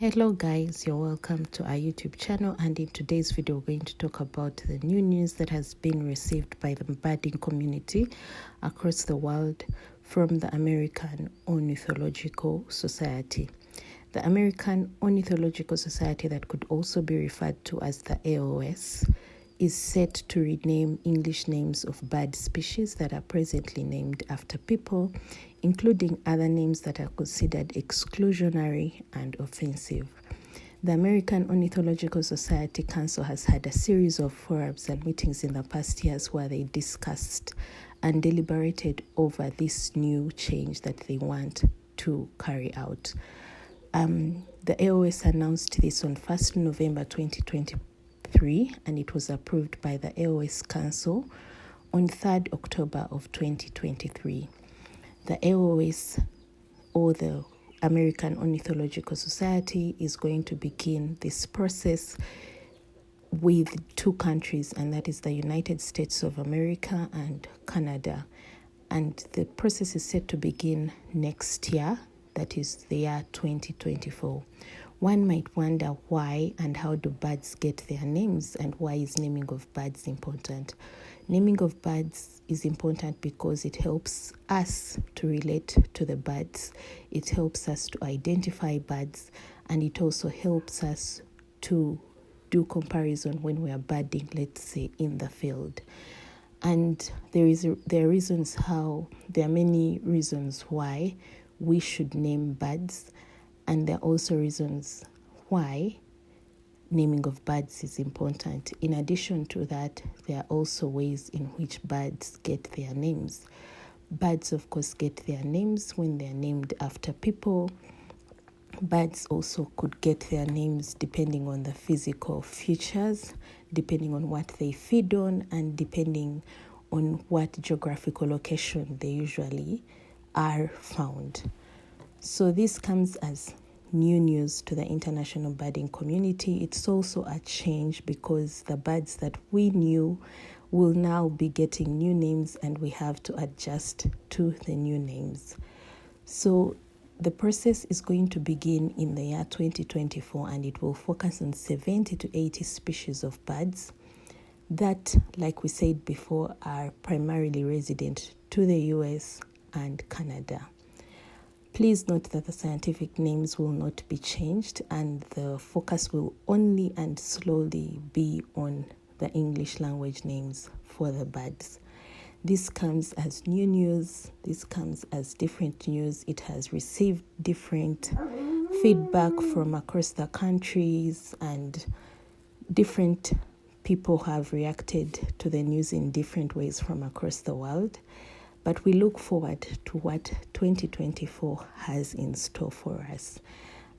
Hello guys, you're welcome to our YouTube channel, and in today's video we're going to talk about the new news that has been received by the birding community across the world from the American Ornithological Society. The American Ornithological Society, that could also be referred to as the AOS, is set to rename English names of bird species that are presently named after people, including other names that are considered exclusionary and offensive. The American Ornithological Society Council has had a series of forums and meetings in the past years where they discussed and deliberated over this new change that they want to carry out. The AOS announced this on 1st November 2023, and it was approved by the AOS Council on 3rd October of 2023. The AOS, or the American Ornithological Society, is going to begin this process with two countries, and that is the United States of America and Canada. And the process is set to begin next year, that is the year 2024. One might wonder why and how do birds get their names, and why is naming of birds important? Naming of birds is important because it helps us to relate to the birds. It helps us to identify birds, and it also helps us to do comparison when we are birding, let's say, in the field. And there are many reasons why we should name birds, and there are also reasons why naming of birds is important. In addition to that, there are also ways in which birds get their names. Birds, of course, get their names when they are named after people. Birds also could get their names depending on the physical features, depending on what they feed on, and depending on what geographical location they usually are found. So this comes as new news to the international birding community. It's also a change because the birds that we knew will now be getting new names, and we have to adjust to the new names. So the process is going to begin in the year 2024, and it will focus on 70 to 80 species of birds that, like we said before, are primarily resident to the US and Canada. Please note that the scientific names will not be changed, and the focus will only and slowly be on the English language names for the birds. This comes as new news. This comes as different news. It has received different feedback from across the countries, and different people have reacted to the news in different ways from across the world. But we look forward to what 2024 has in store for us.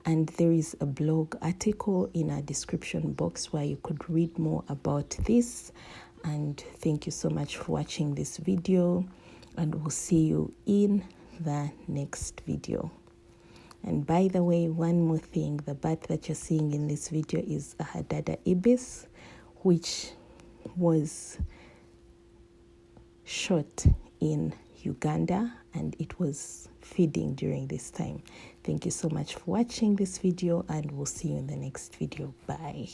And there is a blog article in our description box where you could read more about this. And thank you so much for watching this video, and we'll see you in the next video. And by the way, one more thing, the bird that you're seeing in this video is a Hadada ibis, which was shot in Uganda, and it was feeding during this time. Thank you so much for watching this video, and we'll see you in the next video. Bye.